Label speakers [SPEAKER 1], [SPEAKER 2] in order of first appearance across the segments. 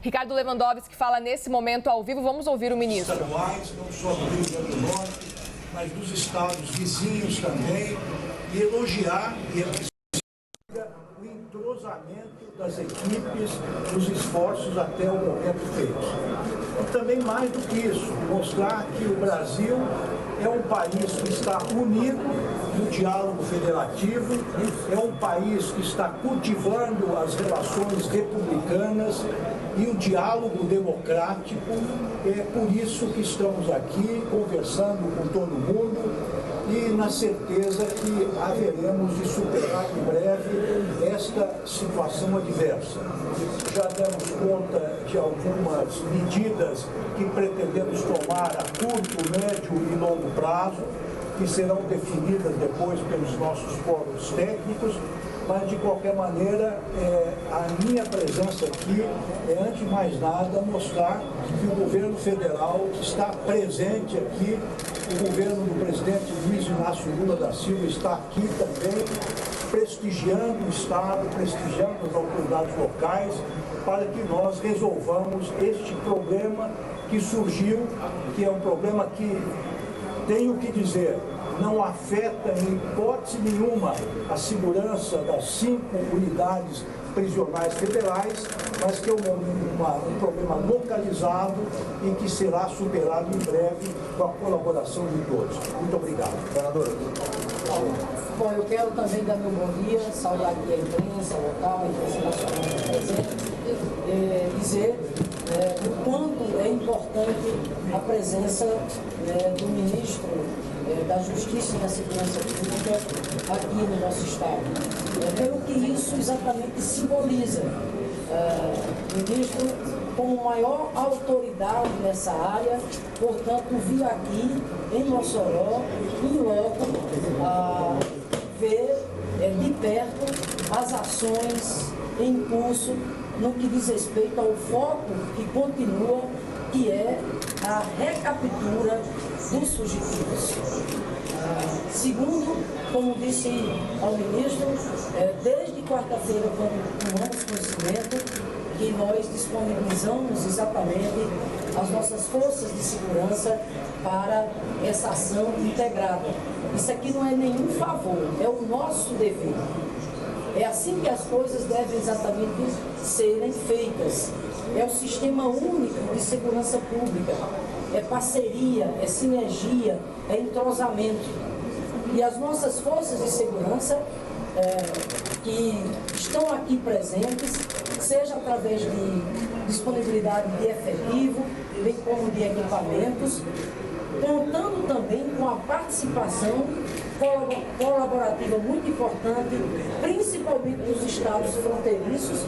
[SPEAKER 1] Ricardo Lewandowski fala nesse momento ao vivo. Vamos ouvir o ministro.
[SPEAKER 2] Estaduais, não só do Rio Grande do Norte, mas dos estados vizinhos também, e elogiar o entrosamento das equipes, os esforços até o momento feitos. E também mais do que isso, mostrar que o Brasil é um país que está unido no diálogo federativo, é um país que está cultivando as relações republicanas e o diálogo democrático. É por isso que estamos aqui conversando com todo mundo e na certeza que haveremos de superar em breve esta situação adversa. Já demos conta de algumas medidas que pretendemos tomar a curto, médio e longo prazo, que serão definidas depois pelos nossos fóruns técnicos, mas de qualquer maneira, a minha presença aqui é, antes de mais nada, mostrar que o governo federal está presente aqui, o governo do presidente Luiz Inácio Lula da Silva está aqui também, prestigiando o Estado, prestigiando as autoridades locais, para que nós resolvamos este problema que surgiu, que é um problema que, tenho que dizer, não afeta em hipótese nenhuma a segurança das 5 unidades prisionais federais, mas que é um problema localizado e que será superado em breve com a colaboração de todos. Muito obrigado. Governadora.
[SPEAKER 3] Bom, eu quero também dar meu bom dia, saudar aqui a imprensa local, a imprensa nacional presente, dizer o quanto é importante a presença do ministro da Justiça e da Segurança Pública aqui no nosso Estado. Pelo que isso exatamente simboliza. O ministro, como maior autoridade nessa área, portanto, vir aqui em Mossoró, em loco, ver de perto as ações em curso no que diz respeito ao foco que continua, que é a recaptura dos fugitivos. Segundo, como disse ao ministro, desde quarta-feira tomamos conhecimento que nós disponibilizamos exatamente as nossas forças de segurança para essa ação integrada. Isso aqui não é nenhum favor, é o nosso dever. É assim que as coisas devem exatamente serem feitas. É o sistema único de segurança pública. É parceria, é sinergia, é entrosamento. E as nossas forças de segurança que estão aqui presentes, seja através de disponibilidade de efetivo, bem como de equipamentos, contando também com a participação colaborativa muito importante, principalmente dos estados fronteiriços,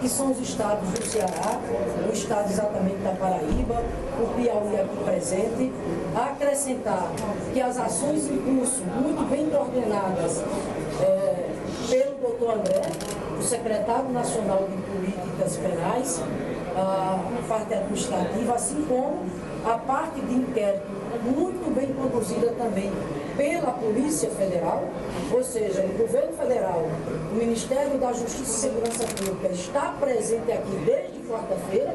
[SPEAKER 3] que são os estados do Ceará, o estado exatamente da Paraíba, o Piauí aqui presente, a acrescentar que as ações em curso, muito bem coordenadas pelo doutor André, o secretário nacional de políticas penais, a parte administrativa, assim como a parte de inquérito muito bem conduzida também pela Polícia Federal, ou seja, o governo federal, o Ministério da Justiça e Segurança Pública está presente aqui desde quarta-feira,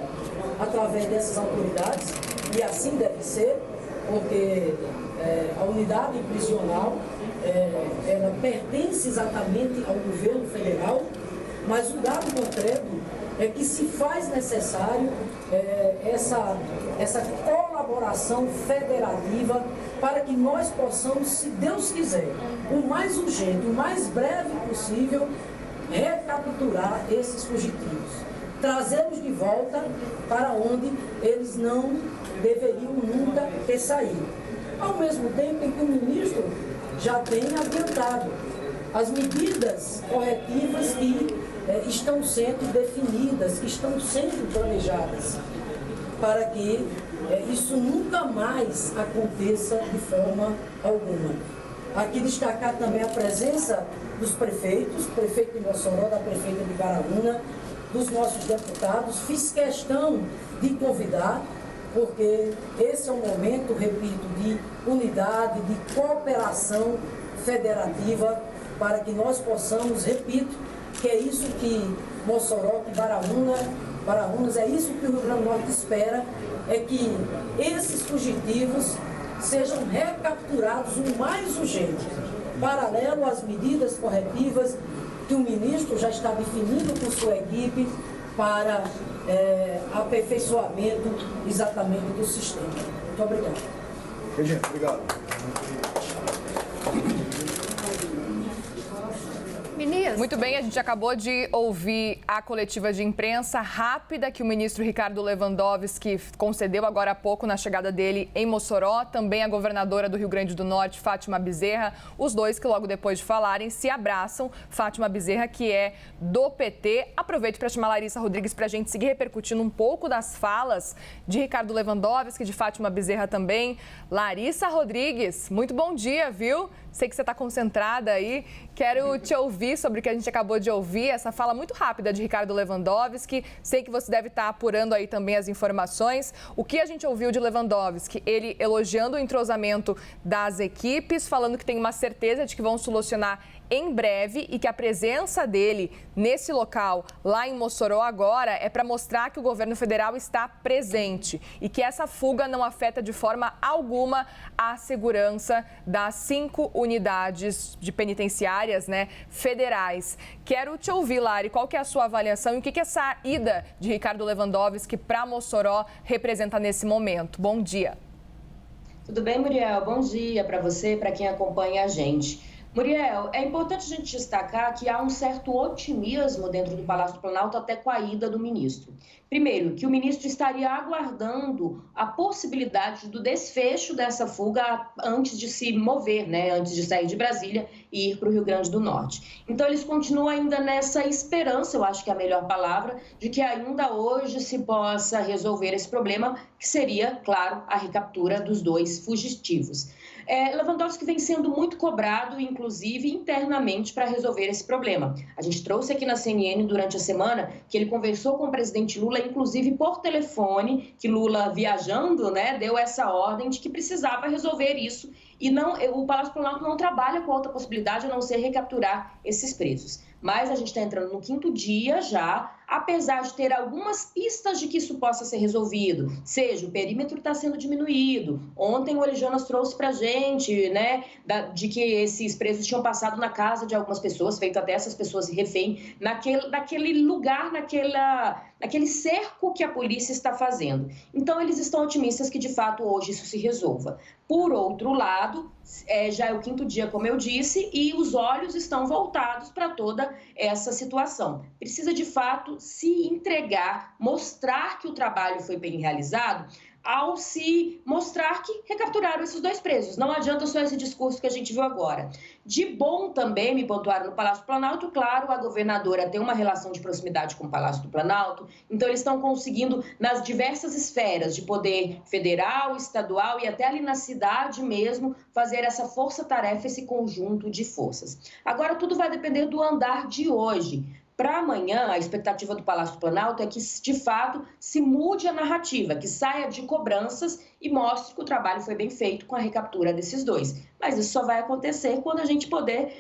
[SPEAKER 3] através dessas autoridades, e assim deve ser, porque a unidade prisional ela pertence exatamente ao governo federal, mas o dado concreto é que se faz necessário essa colaboração federativa para que nós possamos, se Deus quiser, o mais urgente, o mais breve possível, recapturar esses fugitivos, trazê-los de volta para onde eles não deveriam nunca ter saído. Ao mesmo tempo em que o ministro já tem adiantado as medidas corretivas que estão sendo definidas, que estão sendo planejadas, para que isso nunca mais aconteça de forma alguma. Aqui destacar também a presença dos prefeitos, prefeito de Mossoró, da prefeita de Baraúna, dos nossos deputados. Fiz questão de convidar, porque esse é um momento, repito, de unidade, de cooperação federativa, para que nós possamos, repito, que é isso que Mossoró e Baraúna para Unas. É isso que o Rio Grande do Norte espera, é que esses fugitivos sejam recapturados o mais urgente, paralelo às medidas corretivas que o ministro já está definindo com sua equipe para aperfeiçoamento exatamente do sistema. Muito obrigado.
[SPEAKER 4] Regina, obrigado.
[SPEAKER 1] Muito bem, a gente acabou de ouvir a coletiva de imprensa rápida que o ministro Ricardo Lewandowski concedeu agora há pouco na chegada dele em Mossoró. Também a governadora do Rio Grande do Norte, Fátima Bezerra. Os dois que logo depois de falarem se abraçam. Fátima Bezerra, que é do PT. Aproveito para chamar a Larissa Rodrigues para a gente seguir repercutindo um pouco das falas de Ricardo Lewandowski, de Fátima Bezerra também. Larissa Rodrigues, muito bom dia, viu? Sei que você está concentrada aí. Quero te ouvir sobre o que a gente acabou de ouvir, essa fala muito rápida de Ricardo Lewandowski. Sei que você deve estar apurando aí também as informações. O que a gente ouviu de Lewandowski? Ele elogiando o entrosamento das equipes, falando que tem uma certeza de que vão solucionar em breve e que a presença dele nesse local, lá em Mossoró agora, é para mostrar que o governo federal está presente e que essa fuga não afeta de forma alguma a segurança das 5 unidades de penitenciárias, federais. Quero te ouvir, Lari, qual que é a sua avaliação e o que essa ida de Ricardo Lewandowski para Mossoró representa nesse momento? Bom dia.
[SPEAKER 5] Tudo bem, Muriel? Bom dia para você, para quem acompanha a gente. Muriel, é importante a gente destacar que há um certo otimismo dentro do Palácio do Planalto até com a ida do ministro. Primeiro, que o ministro estaria aguardando a possibilidade do desfecho dessa fuga antes de se mover, antes de sair de Brasília e ir para o Rio Grande do Norte. Então, eles continuam ainda nessa esperança, eu acho que é a melhor palavra, de que ainda hoje se possa resolver esse problema, que seria, claro, a recaptura dos 2 fugitivos. Lewandowski vem sendo muito cobrado, inclusive internamente, para resolver esse problema. A gente trouxe aqui na CNN durante a semana que ele conversou com o presidente Lula, inclusive por telefone, que Lula, viajando, deu essa ordem de que precisava resolver isso. E o Palácio do Planalto não trabalha com outra possibilidade a não ser recapturar esses presos. Mas a gente está entrando no 5º dia já, apesar de ter algumas pistas de que isso possa ser resolvido, seja o perímetro está sendo diminuído. Ontem o Elijonas trouxe para a gente, de que esses presos tinham passado na casa de algumas pessoas, feito até essas pessoas refém, naquele lugar, naquele cerco que a polícia está fazendo. Então, eles estão otimistas que, de fato, hoje isso se resolva. Por outro lado, já é o 5º dia, como eu disse, e os olhos estão voltados para toda essa situação. Precisa, de fato, se entregar, mostrar que o trabalho foi bem realizado, ao se mostrar que recapturaram esses 2 presos. Não adianta só esse discurso que a gente viu agora. De bom também, me pontuaram no Palácio do Planalto, claro, a governadora tem uma relação de proximidade com o Palácio do Planalto, então eles estão conseguindo, nas diversas esferas de poder federal, estadual e até ali na cidade mesmo, fazer essa força-tarefa, esse conjunto de forças. Agora, tudo vai depender do andar de hoje. Para amanhã, a expectativa do Palácio do Planalto é que, de fato, se mude a narrativa, que saia de cobranças e mostre que o trabalho foi bem feito com a recaptura desses 2. Mas isso só vai acontecer quando a gente poder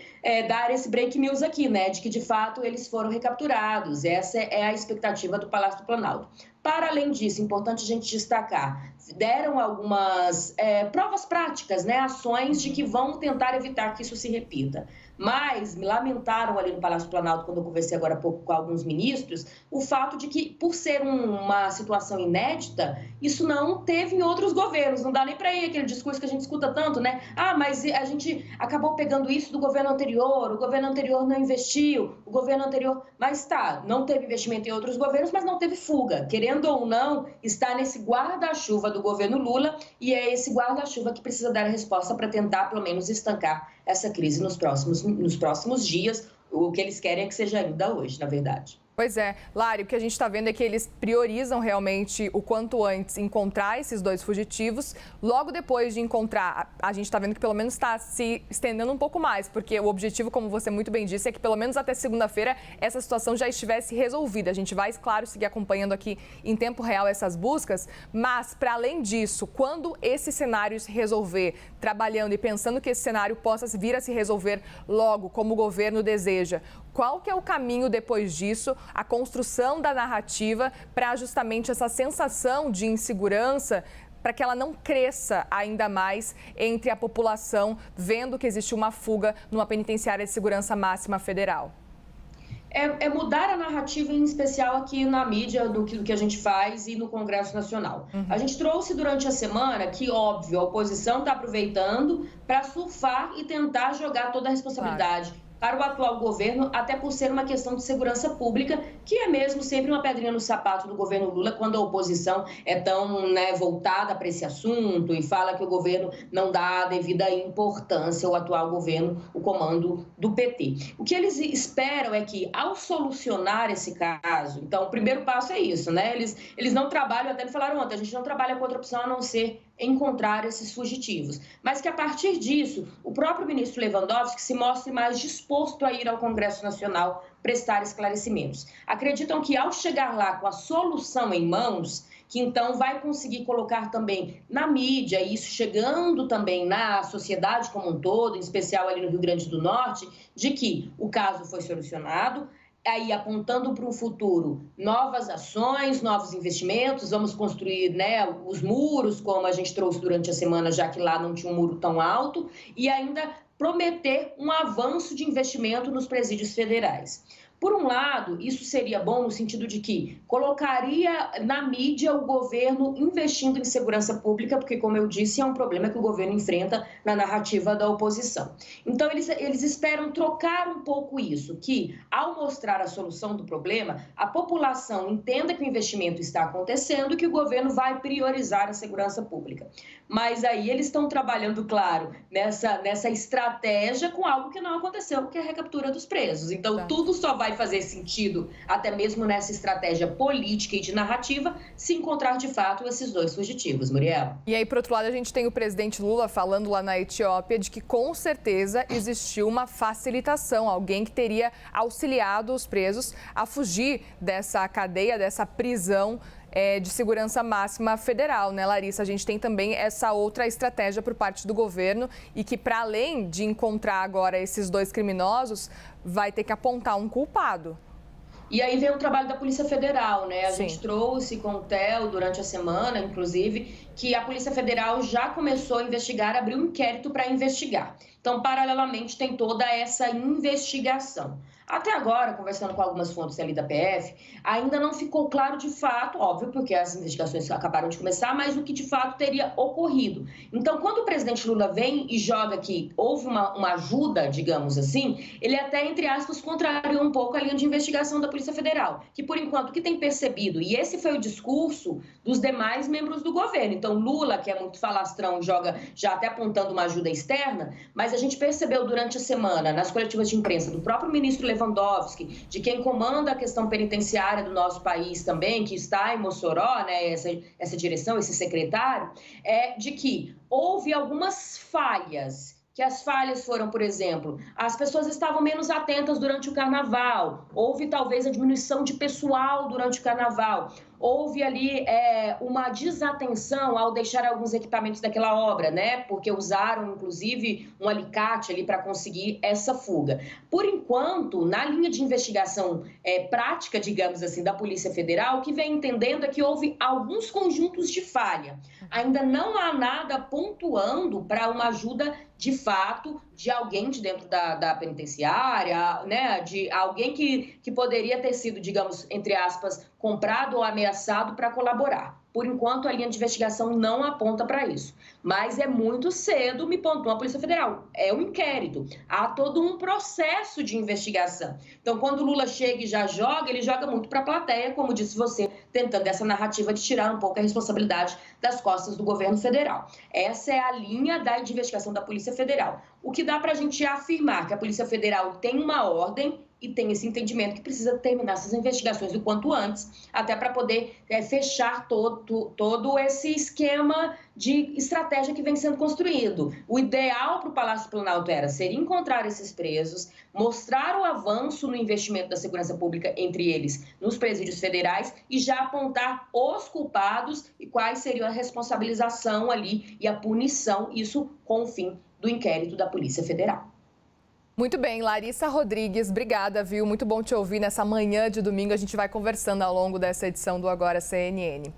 [SPEAKER 5] dar esse break news aqui, de que, de fato, eles foram recapturados. Essa é a expectativa do Palácio do Planalto. Para além disso, importante a gente destacar, deram algumas provas práticas, ações de que vão tentar evitar que isso se repita. Mas me lamentaram ali no Palácio do Planalto, quando eu conversei agora há pouco com alguns ministros, o fato de que, por ser uma situação inédita, isso não teve em outros governos. Não dá nem para ir aquele discurso que a gente escuta tanto, mas a gente acabou pegando isso do governo anterior, o governo anterior não investiu, o governo anterior... Mas não teve investimento em outros governos, mas não teve fuga. Querendo ou não, está nesse guarda-chuva do governo Lula e é esse guarda-chuva que precisa dar a resposta para tentar, pelo menos, estancar essa crise nos próximos dias. O que eles querem é que seja ainda hoje, na verdade.
[SPEAKER 1] Pois é, Lari, o que a gente está vendo é que eles priorizam realmente o quanto antes encontrar esses 2 fugitivos. Logo depois de encontrar, a gente está vendo que pelo menos está se estendendo um pouco mais, porque o objetivo, como você muito bem disse, é que pelo menos até segunda-feira essa situação já estivesse resolvida. A gente vai, claro, seguir acompanhando aqui em tempo real essas buscas, mas, para além disso, quando esse cenário se resolver, trabalhando e pensando que esse cenário possa vir a se resolver logo, como o governo deseja, Qual que é o caminho depois disso, a construção da narrativa para justamente essa sensação de insegurança, para que ela não cresça ainda mais entre a população, vendo que existe uma fuga numa penitenciária de segurança máxima federal?
[SPEAKER 5] É mudar a narrativa, em especial aqui na mídia, do que a gente faz e no Congresso Nacional. A gente trouxe durante a semana que, óbvio, a oposição está aproveitando para surfar e tentar jogar toda a responsabilidade para o atual governo, até por ser uma questão de segurança pública, que é mesmo sempre uma pedrinha no sapato do governo Lula, quando a oposição é tão voltada para esse assunto e fala que o governo não dá a devida importância ao atual governo, o comando do PT. O que eles esperam é que, ao solucionar esse caso, então o primeiro passo é isso, né? Eles não trabalham, até me falaram ontem, a gente não trabalha com outra opção a não ser encontrar esses fugitivos. Mas que, a partir disso, o próprio ministro Lewandowski se mostre mais disposto a ir ao Congresso Nacional prestar esclarecimentos. Acreditam que, ao chegar lá com a solução em mãos, que então vai conseguir colocar também na mídia, e isso chegando também na sociedade como um todo, em especial ali no Rio Grande do Norte, de que o caso foi solucionado, aí apontando para o futuro novas ações, novos investimentos, vamos construir os muros, como a gente trouxe durante a semana, já que lá não tinha um muro tão alto, e ainda prometer um avanço de investimento nos presídios federais. Por um lado, isso seria bom no sentido de que colocaria na mídia o governo investindo em segurança pública, porque, como eu disse, é um problema que o governo enfrenta na narrativa da oposição. Então, eles esperam trocar um pouco isso, que, ao mostrar a solução do problema, a população entenda que o investimento está acontecendo e que o governo vai priorizar a segurança pública. Mas aí eles estão trabalhando, claro, nessa estratégia com algo que não aconteceu, que é a recaptura dos presos. Então, tudo só vai fazer sentido, até mesmo nessa estratégia política e de narrativa, se encontrar de fato esses dois fugitivos, Muriel.
[SPEAKER 1] E aí, por outro lado, a gente tem o presidente Lula falando lá na Etiópia de que com certeza existiu uma facilitação, alguém que teria auxiliado os presos a fugir dessa cadeia, dessa prisão de segurança máxima federal, né, Larissa? A gente tem também essa outra estratégia por parte do governo e que, para além de encontrar agora esses dois criminosos, vai ter que apontar um culpado.
[SPEAKER 5] E aí vem o trabalho da Polícia Federal, né? A gente trouxe com o Theo durante a semana, inclusive, que a Polícia Federal já começou a investigar, abriu um inquérito para investigar. Então, paralelamente, tem toda essa investigação. Até agora, conversando com algumas fontes ali da PF, ainda não ficou claro de fato, óbvio, porque as investigações acabaram de começar, mas o que de fato teria ocorrido. Então, quando o presidente Lula vem e joga que houve uma ajuda, digamos assim, ele até, entre aspas, contrariou um pouco a linha de investigação da Polícia Federal, que por enquanto o que tem percebido, e esse foi o discurso dos demais membros do governo. Então, Lula, que é muito falastrão, joga já até apontando uma ajuda externa, mas a gente percebeu durante a semana, nas coletivas de imprensa do próprio ministro Lewandowski, de quem comanda a questão penitenciária do nosso país também, que está em Mossoró, né, essa direção, esse secretário, de que houve algumas falhas. Que as falhas foram, por exemplo, as pessoas estavam menos atentas durante o carnaval, houve talvez a diminuição de pessoal durante o carnaval, houve ali uma desatenção ao deixar alguns equipamentos daquela obra, né? Porque usaram, inclusive, um alicate ali para conseguir essa fuga. Por enquanto, na linha de investigação prática, digamos assim, da Polícia Federal, o que vem entendendo é que houve alguns conjuntos de falha. Ainda não há nada pontuando para uma ajuda de fato de alguém de dentro da penitenciária, né? De alguém que poderia ter sido, digamos, entre aspas, comprado ou ameaçado para colaborar. Por enquanto, a linha de investigação não aponta para isso. Mas é muito cedo, me pontuou a Polícia Federal. É um inquérito. Há todo um processo de investigação. Então, quando o Lula chega e já joga, ele joga muito para a plateia, como disse você, tentando essa narrativa de tirar um pouco a responsabilidade das costas do governo federal. Essa é a linha de investigação da Polícia Federal. O que dá para a gente afirmar que a Polícia Federal tem uma ordem e tem esse entendimento que precisa terminar essas investigações o quanto antes, até para poder fechar todo esse esquema de estratégia que vem sendo construído. O ideal para o Palácio Planalto seria encontrar esses presos, mostrar o avanço no investimento da segurança pública, entre eles, nos presídios federais, e já apontar os culpados e quais seriam a responsabilização ali e a punição, isso com o fim do inquérito da Polícia Federal.
[SPEAKER 1] Muito bem, Larissa Rodrigues, obrigada, viu? Muito bom te ouvir nessa manhã de domingo. A gente vai conversando ao longo dessa edição do Agora CNN.